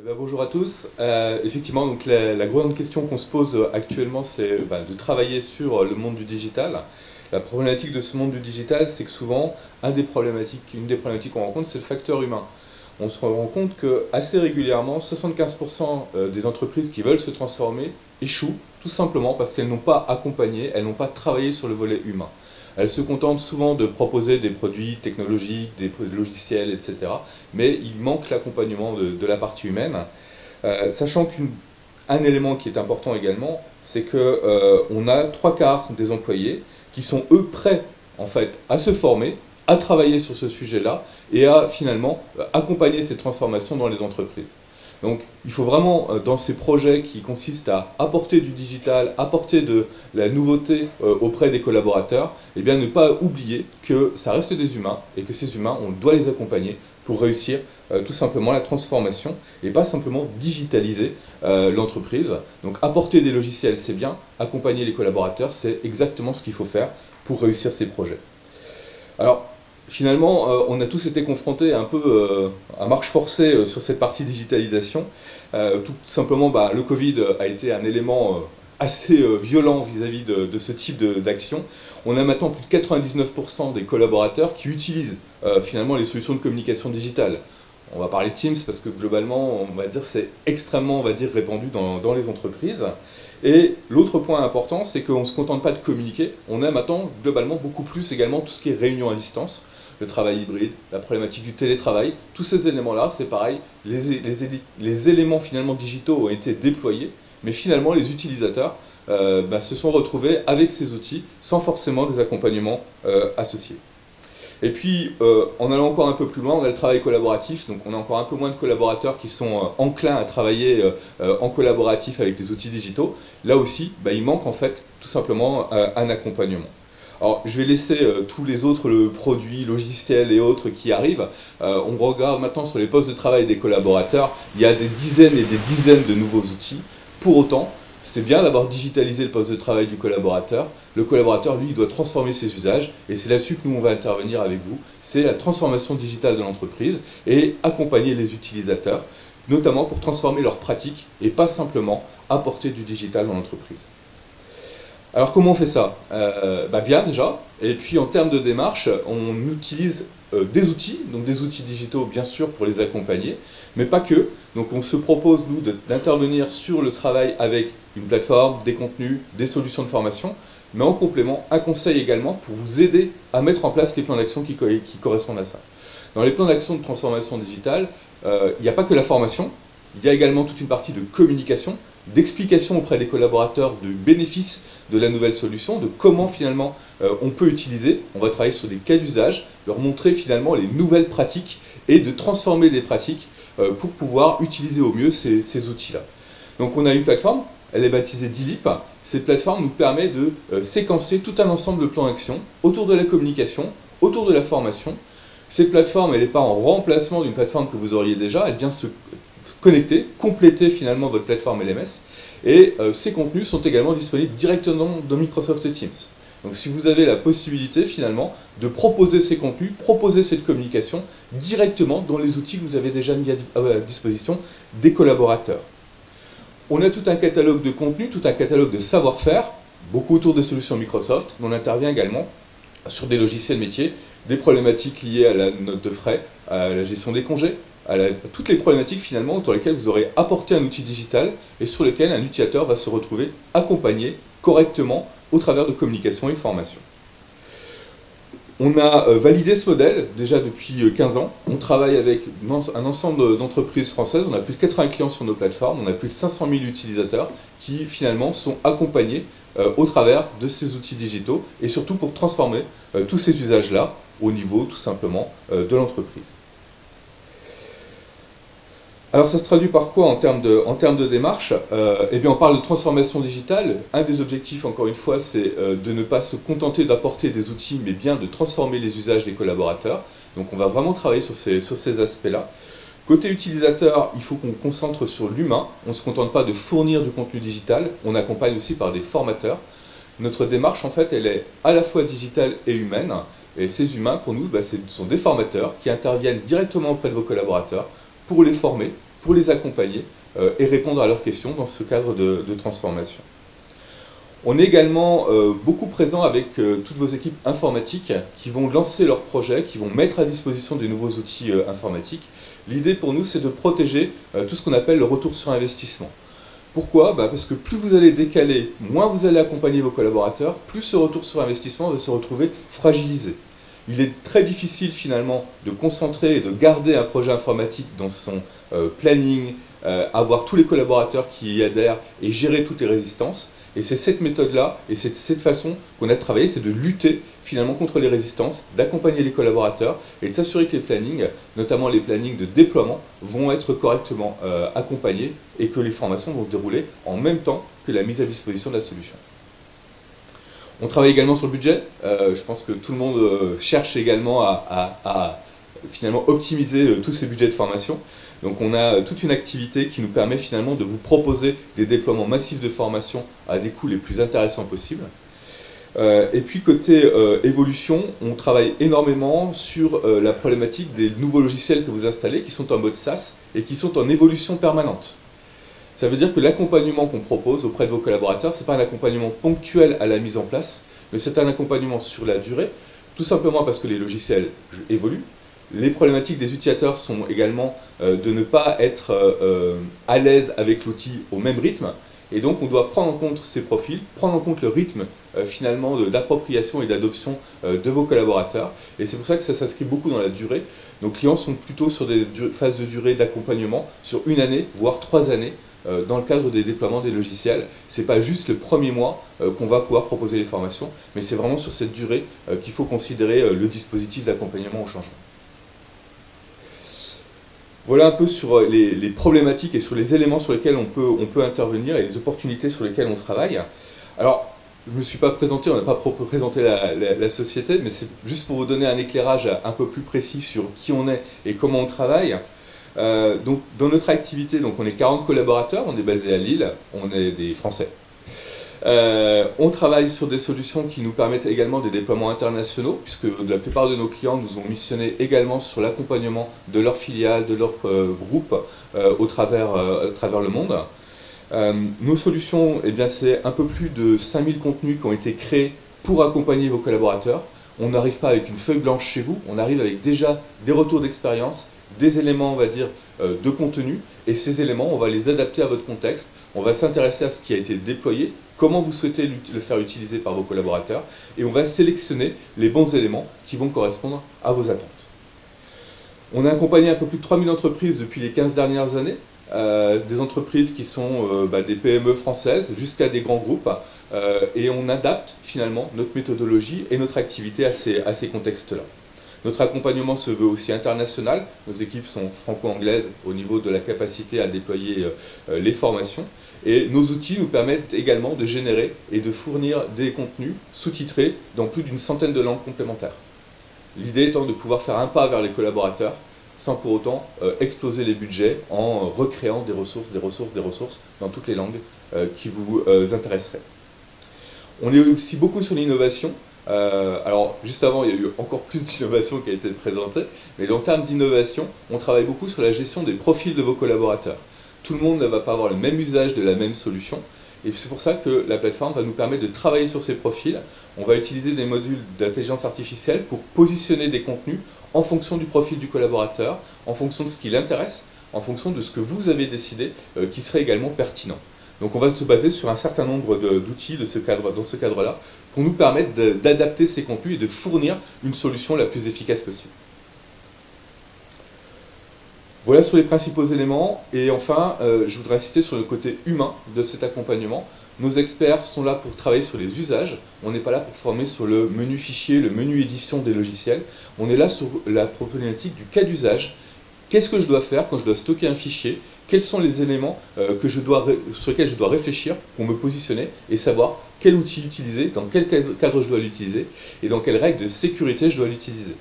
Eh ben, bonjour à tous. Effectivement, donc la grande question qu'on se pose actuellement, c'est de travailler sur le monde du digital. La problématique de ce monde du digital, c'est que souvent, une des problématiques qu'on rencontre, c'est le facteur humain. On se rend compte que assez régulièrement, 75% des entreprises qui veulent se transformer échouent, tout simplement parce qu'elles n'ont pas accompagné, elles n'ont pas travaillé sur le volet humain. Elles se contentent souvent de proposer des produits technologiques, des logiciels, etc. Mais il manque l'accompagnement de la partie humaine. Sachant qu'un élément qui est important également, c'est qu'on a trois quarts des employés qui sont eux prêts en fait à se former, à travailler sur ce sujet-là et à finalement accompagner ces transformations dans les entreprises. Donc il faut vraiment, dans ces projets qui consistent à apporter du digital, apporter de la nouveauté auprès des collaborateurs, eh bien ne pas oublier que ça reste des humains et que ces humains, on doit les accompagner pour réussir tout simplement la transformation et pas simplement digitaliser l'entreprise. Donc apporter des logiciels, c'est bien, accompagner les collaborateurs, c'est exactement ce qu'il faut faire pour réussir ces projets. Alors, finalement, on a tous été confrontés un peu à marche forcée sur cette partie digitalisation. Tout simplement, le Covid a été un élément assez violent vis-à-vis de ce type d'action. On a maintenant plus de 99% des collaborateurs qui utilisent finalement les solutions de communication digitale. On va parler de Teams parce que globalement, on va dire c'est extrêmement, répandu dans les entreprises. Et l'autre point important, c'est qu'on ne se contente pas de communiquer, on a maintenant globalement beaucoup plus également tout ce qui est réunion à distance, le travail hybride, la problématique du télétravail, tous ces éléments-là, c'est pareil, les éléments finalement digitaux ont été déployés, mais finalement les utilisateurs se sont retrouvés avec ces outils sans forcément des accompagnements associés. Et puis, en allant encore un peu plus loin, on a le travail collaboratif, donc on a encore un peu moins de collaborateurs qui sont enclins à travailler en collaboratif avec les outils digitaux. Là aussi, il manque en fait tout simplement un accompagnement. Alors, je vais laisser tous les autres produits, logiciels et autres qui arrivent. On regarde maintenant sur les postes de travail des collaborateurs, il y a des dizaines et des dizaines de nouveaux outils. Pour autant, c'est bien d'avoir digitalisé le poste de travail du collaborateur. Le collaborateur, lui, il doit transformer ses usages et c'est là-dessus que nous, on va intervenir avec vous. C'est la transformation digitale de l'entreprise et accompagner les utilisateurs, notamment pour transformer leurs pratiques et pas simplement apporter du digital dans l'entreprise. Alors comment on fait ça? Bien déjà, et puis en termes de démarche, on utilise des outils, donc des outils digitaux bien sûr pour les accompagner, mais pas que. Donc on se propose nous d'intervenir sur le travail avec une plateforme, des contenus, des solutions de formation, mais en complément un conseil également pour vous aider à mettre en place les plans d'action qui correspondent à ça. Dans les plans d'action de transformation digitale, il n'y a pas que la formation, il y a également toute une partie de communication, d'explication auprès des collaborateurs du bénéfice de la nouvelle solution, de comment finalement on peut utiliser. On va travailler sur des cas d'usage, leur montrer finalement les nouvelles pratiques et de transformer des pratiques pour pouvoir utiliser au mieux ces outils-là. Donc on a une plateforme, elle est baptisée DILIP. Cette plateforme nous permet de séquencer tout un ensemble de plans d'action autour de la communication, autour de la formation. Cette plateforme, elle n'est pas en remplacement d'une plateforme que vous auriez déjà, elle vient se connecter, compléter finalement votre plateforme LMS. Et ces contenus sont également disponibles directement dans Microsoft Teams. Donc si vous avez la possibilité finalement de proposer ces contenus, proposer cette communication directement dans les outils que vous avez déjà mis à disposition des collaborateurs. On a tout un catalogue de contenus, tout un catalogue de savoir-faire, beaucoup autour des solutions Microsoft, mais on intervient également sur des logiciels métiers, des problématiques liées à la note de frais, à la gestion des congés, à toutes les problématiques finalement autour lesquelles vous aurez apporté un outil digital et sur lesquels un utilisateur va se retrouver accompagné correctement au travers de communication et formation. On a validé ce modèle déjà depuis 15 ans. On travaille avec un ensemble d'entreprises françaises. On a plus de 80 clients sur nos plateformes. On a plus de 500 000 utilisateurs qui finalement sont accompagnés au travers de ces outils digitaux et surtout pour transformer tous ces usages-là au niveau tout simplement de l'entreprise. Alors ça se traduit par quoi en termes de démarche? On parle de transformation digitale. Un des objectifs, encore une fois, c'est de ne pas se contenter d'apporter des outils, mais bien de transformer les usages des collaborateurs. Donc on va vraiment travailler sur ces aspects-là. Côté utilisateur, il faut qu'on concentre sur l'humain. On ne se contente pas de fournir du contenu digital, on accompagne aussi par des formateurs. Notre démarche, en fait, elle est à la fois digitale et humaine. Et ces humains, pour nous, ce sont des formateurs qui interviennent directement auprès de vos collaborateurs pour les former, pour les accompagner et répondre à leurs questions dans ce cadre de transformation. On est également beaucoup présent avec toutes vos équipes informatiques qui vont lancer leurs projets, qui vont mettre à disposition des nouveaux outils informatiques. L'idée pour nous, c'est de protéger tout ce qu'on appelle le retour sur investissement. Pourquoi? Parce que plus vous allez décaler, moins vous allez accompagner vos collaborateurs, plus ce retour sur investissement va se retrouver fragilisé. Il est très difficile finalement de concentrer et de garder un projet informatique dans son planning, avoir tous les collaborateurs qui y adhèrent et gérer toutes les résistances. Et c'est cette méthode-là, et c'est cette façon qu'on a de travailler, c'est de lutter finalement contre les résistances, d'accompagner les collaborateurs et de s'assurer que les plannings, notamment les plannings de déploiement, vont être correctement accompagnés et que les formations vont se dérouler en même temps que la mise à disposition de la solution. On travaille également sur le budget. Je pense que tout le monde cherche également à finalement optimiser tous ces budgets de formation. Donc on a toute une activité qui nous permet finalement de vous proposer des déploiements massifs de formation à des coûts les plus intéressants possibles. Et puis côté évolution, on travaille énormément sur la problématique des nouveaux logiciels que vous installez, qui sont en mode SaaS et qui sont en évolution permanente. Ça veut dire que l'accompagnement qu'on propose auprès de vos collaborateurs, ce n'est pas un accompagnement ponctuel à la mise en place, mais c'est un accompagnement sur la durée, tout simplement parce que les logiciels évoluent. Les problématiques des utilisateurs sont également de ne pas être à l'aise avec l'outil au même rythme. Et donc on doit prendre en compte ces profils, prendre en compte le rythme finalement d'appropriation et d'adoption de vos collaborateurs. Et c'est pour ça que ça s'inscrit beaucoup dans la durée. Nos clients sont plutôt sur des phases de durée d'accompagnement sur 1 année, voire 3 années, dans le cadre des déploiements des logiciels. Ce n'est pas juste le premier mois qu'on va pouvoir proposer les formations, mais c'est vraiment sur cette durée qu'il faut considérer le dispositif d'accompagnement au changement. Voilà un peu sur les problématiques et sur les éléments sur lesquels on peut intervenir et les opportunités sur lesquelles on travaille. Alors, je ne me suis pas présenté, on n'a pas présenté la société, mais c'est juste pour vous donner un éclairage un peu plus précis sur qui on est et comment on travaille. Donc, dans notre activité, donc, on est 40 collaborateurs, on est basé à Lille, on est des Français. On travaille sur des solutions qui nous permettent également des déploiements internationaux, puisque la plupart de nos clients nous ont missionné également sur l'accompagnement de leurs filiales, de leurs groupes au travers le monde. Nos solutions, eh bien, c'est un peu plus de 5000 contenus qui ont été créés pour accompagner vos collaborateurs. On n'arrive pas avec une feuille blanche chez vous, on arrive avec déjà des retours d'expérience, des éléments, on va dire, de contenu, et ces éléments, on va les adapter à votre contexte, on va s'intéresser à ce qui a été déployé, comment vous souhaitez le faire utiliser par vos collaborateurs, et on va sélectionner les bons éléments qui vont correspondre à vos attentes. On a accompagné un peu plus de 3000 entreprises depuis les 15 dernières années, des entreprises qui sont des PME françaises jusqu'à des grands groupes, et on adapte finalement notre méthodologie et notre activité à ces contextes-là. Notre accompagnement se veut aussi international. Nos équipes sont franco-anglaises au niveau de la capacité à déployer les formations. Et nos outils nous permettent également de générer et de fournir des contenus sous-titrés dans plus d'une centaine de langues complémentaires. L'idée étant de pouvoir faire un pas vers les collaborateurs sans pour autant exploser les budgets en recréant des ressources dans toutes les langues qui vous intéresseraient. On est aussi beaucoup sur l'innovation. Alors, juste avant, il y a eu encore plus d'innovation qui a été présentée, mais en termes d'innovation, on travaille beaucoup sur la gestion des profils de vos collaborateurs. Tout le monde ne va pas avoir le même usage de la même solution, et c'est pour ça que la plateforme va nous permettre de travailler sur ces profils. On va utiliser des modules d'intelligence artificielle pour positionner des contenus en fonction du profil du collaborateur, en fonction de ce qui l'intéresse, en fonction de ce que vous avez décidé qui serait également pertinent. Donc on va se baser sur un certain nombre d'outils dans ce cadre-là, pour nous permettre d'adapter ces contenus et de fournir une solution la plus efficace possible. Voilà sur les principaux éléments. Et enfin, je voudrais insister sur le côté humain de cet accompagnement. Nos experts sont là pour travailler sur les usages. On n'est pas là pour former sur le menu fichier, le menu édition des logiciels. On est là sur la problématique du cas d'usage. Qu'est-ce que je dois faire quand je dois stocker un fichier? Quels sont les éléments sur lesquels je dois réfléchir pour me positionner et savoir quel outil utiliser, dans quel cadre je dois l'utiliser et dans quelles règles de sécurité je dois l'utiliser.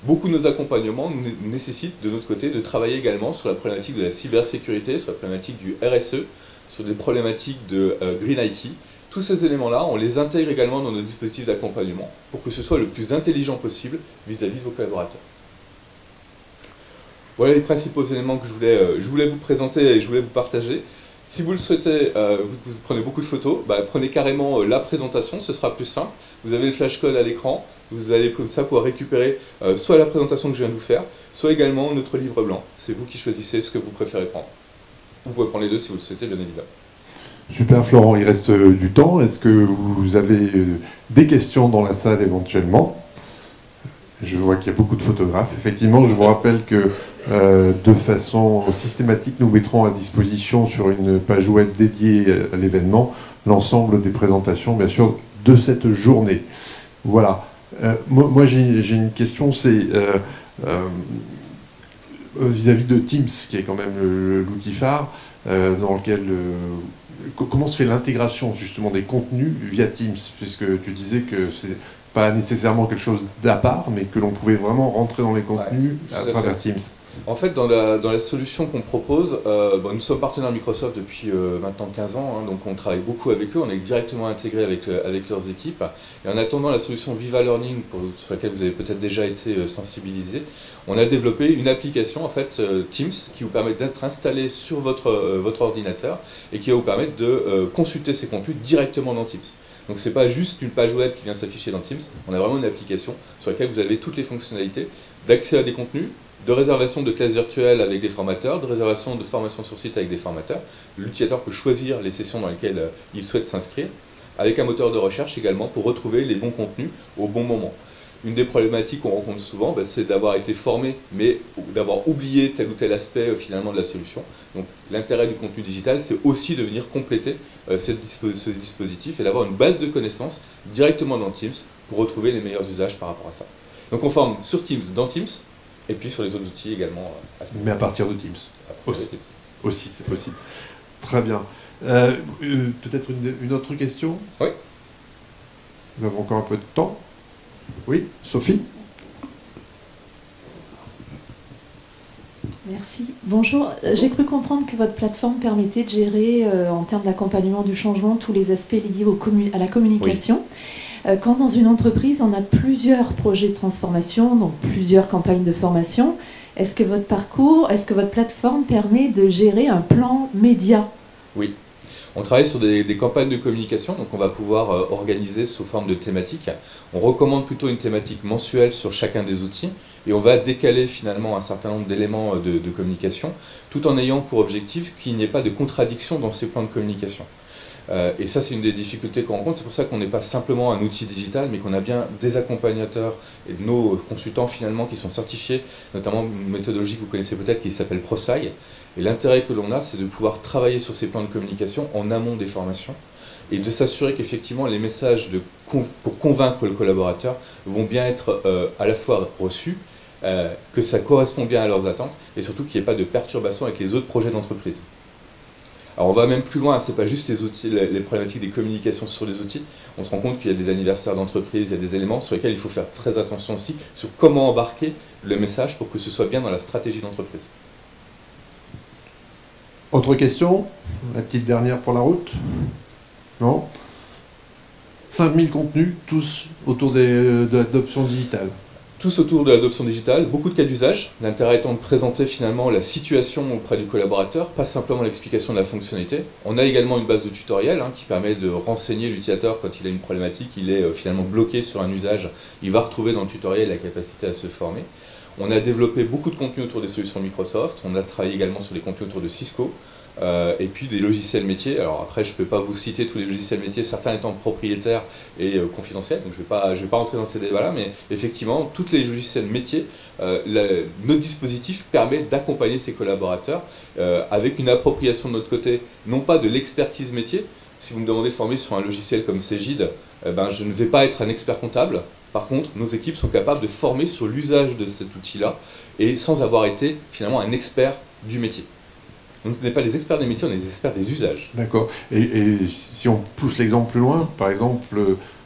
Beaucoup de nos accompagnements nous nécessitent de notre côté de travailler également sur la problématique de la cybersécurité, sur la problématique du RSE, sur des problématiques de Green IT. Tous ces éléments-là, on les intègre également dans nos dispositifs d'accompagnement pour que ce soit le plus intelligent possible vis-à-vis de vos collaborateurs. Voilà les principaux éléments que je voulais vous présenter et je voulais vous partager. Si vous le souhaitez, vous prenez beaucoup de photos, prenez carrément la présentation, ce sera plus simple. Vous avez le flashcode à l'écran, vous allez comme ça pouvoir récupérer soit la présentation que je viens de vous faire, soit également notre livre blanc. C'est vous qui choisissez ce que vous préférez prendre. Vous pouvez prendre les deux si vous le souhaitez, bien évidemment. Super Florent, il reste du temps. Est-ce que vous avez des questions dans la salle éventuellement? Je vois qu'il y a beaucoup de photographes. Effectivement, je vous rappelle que de façon systématique, nous mettrons à disposition sur une page web dédiée à l'événement l'ensemble des présentations, bien sûr, de cette journée. Voilà. Moi j'ai une question, c'est vis-à-vis de Teams, qui est quand même l'outil phare, dans lequel... comment se fait l'intégration justement des contenus via Teams, puisque tu disais que c'est pas nécessairement quelque chose d'à part, mais que l'on pouvait vraiment rentrer dans les contenus à travers Teams. En fait, dans la solution qu'on propose, nous sommes partenaires Microsoft depuis maintenant 15 ans, donc on travaille beaucoup avec eux, on est directement intégré avec leurs équipes. Et en attendant la solution Viva Learning, sur laquelle vous avez peut-être déjà été sensibilisé, on a développé une application, en fait, Teams, qui vous permet d'être installé sur votre ordinateur et qui va vous permettre de consulter ces contenus directement dans Teams. Donc c'est pas juste une page web qui vient s'afficher dans Teams, on a vraiment une application sur laquelle vous avez toutes les fonctionnalités d'accès à des contenus, de réservation de classes virtuelles avec des formateurs, de réservation de formation sur site avec des formateurs. L'utilisateur peut choisir les sessions dans lesquelles il souhaite s'inscrire, avec un moteur de recherche également pour retrouver les bons contenus au bon moment. Une des problématiques qu'on rencontre souvent, c'est d'avoir été formé, mais d'avoir oublié tel ou tel aspect finalement de la solution. Donc l'intérêt du contenu digital, c'est aussi de venir compléter ce dispositif et d'avoir une base de connaissances directement dans Teams pour retrouver les meilleurs usages par rapport à ça. Donc on forme sur Teams, dans Teams, et puis sur les autres outils également. Mais à partir de Teams. Aussi, c'est possible. Très bien. Peut-être une autre question? Oui. Nous avons encore un peu de temps. Oui, Sophie? Merci. Bonjour. J'ai cru comprendre que votre plateforme permettait de gérer, en termes d'accompagnement du changement, tous les aspects liés à la communication. Oui. Quand dans une entreprise, on a plusieurs projets de transformation, donc plusieurs campagnes de formation, est-ce que votre plateforme permet de gérer un plan média? Oui. On travaille sur des campagnes de communication, donc on va pouvoir organiser sous forme de thématiques. On recommande plutôt une thématique mensuelle sur chacun des outils et on va décaler finalement un certain nombre d'éléments de communication tout en ayant pour objectif qu'il n'y ait pas de contradiction dans ces plans de communication. Et ça, c'est une des difficultés qu'on rencontre. C'est pour ça qu'on n'est pas simplement un outil digital, mais qu'on a bien des accompagnateurs et de nos consultants finalement qui sont certifiés, notamment une méthodologie que vous connaissez peut-être qui s'appelle ProSci. Et l'intérêt que l'on a, c'est de pouvoir travailler sur ces plans de communication en amont des formations et de s'assurer qu'effectivement les messages pour convaincre le collaborateur vont bien être à la fois reçus, que ça correspond bien à leurs attentes et surtout qu'il n'y ait pas de perturbation avec les autres projets d'entreprise. Alors on va même plus loin, c'est pas juste les outils, les problématiques des communications sur les outils. On se rend compte qu'il y a des anniversaires d'entreprise, il y a des éléments sur lesquels il faut faire très attention aussi, sur comment embarquer le message pour que ce soit bien dans la stratégie d'entreprise. Autre question? La petite dernière pour la route? Non? 5000 contenus, tous autour de l'adoption digitale. Tous autour de l'adoption digitale, beaucoup de cas d'usage, l'intérêt étant de présenter finalement la situation auprès du collaborateur, pas simplement l'explication de la fonctionnalité. On a également une base de tutoriel qui permet de renseigner l'utilisateur quand il a une problématique, il est finalement bloqué sur un usage, il va retrouver dans le tutoriel la capacité à se former. On a développé beaucoup de contenus autour des solutions Microsoft, on a travaillé également sur les contenus autour de Cisco, et puis des logiciels métiers. Alors après, je ne peux pas vous citer tous les logiciels métiers, certains étant propriétaires et confidentiels, donc je ne vais pas rentrer dans ces débats-là, mais effectivement, tous les logiciels métiers, notre dispositif permet d'accompagner ses collaborateurs avec une appropriation de notre côté, non pas de l'expertise métier. Si vous me demandez de former sur un logiciel comme Cegid, je ne vais pas être un expert comptable. Par contre, nos équipes sont capables de former sur l'usage de cet outil-là et sans avoir été finalement un expert du métier. Donc ce n'est pas des experts des métiers, on est des experts des usages. D'accord. Et si on pousse l'exemple plus loin, par exemple,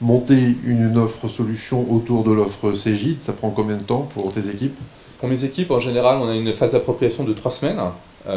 monter une offre solution autour de l'offre Cegid, ça prend combien de temps pour tes équipes? Pour mes équipes, en général, on a une phase d'appropriation de 3 semaines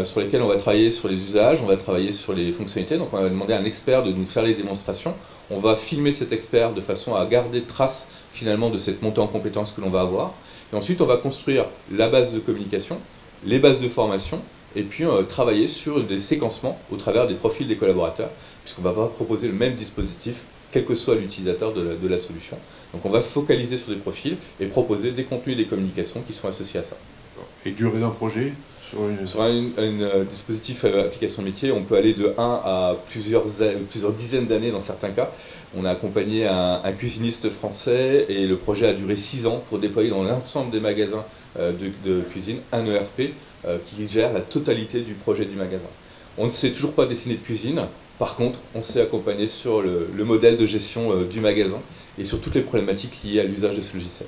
sur lesquelles on va travailler sur les usages, on va travailler sur les fonctionnalités. Donc on va demander à un expert de nous faire les démonstrations. On va filmer cet expert de façon à garder trace finalement de cette montée en compétences que l'on va avoir. Et ensuite, on va construire la base de communication les bases de formation, et puis travailler sur des séquencements au travers des profils des collaborateurs, puisqu'on ne va pas proposer le même dispositif, quel que soit l'utilisateur de la solution. Donc on va focaliser sur des profils et proposer des contenus et des communications qui sont associés à ça. Et durée d'un projet sur un dispositif application métier, on peut aller de 1 à plusieurs dizaines d'années dans certains cas. On a accompagné un cuisiniste français et le projet a duré 6 ans pour déployer dans l'ensemble des magasins de cuisine un ERP qui gère la totalité du projet du magasin. On ne sait toujours pas dessiner de cuisine, par contre on s'est accompagné sur le modèle de gestion du magasin et sur toutes les problématiques liées à l'usage de ce logiciel.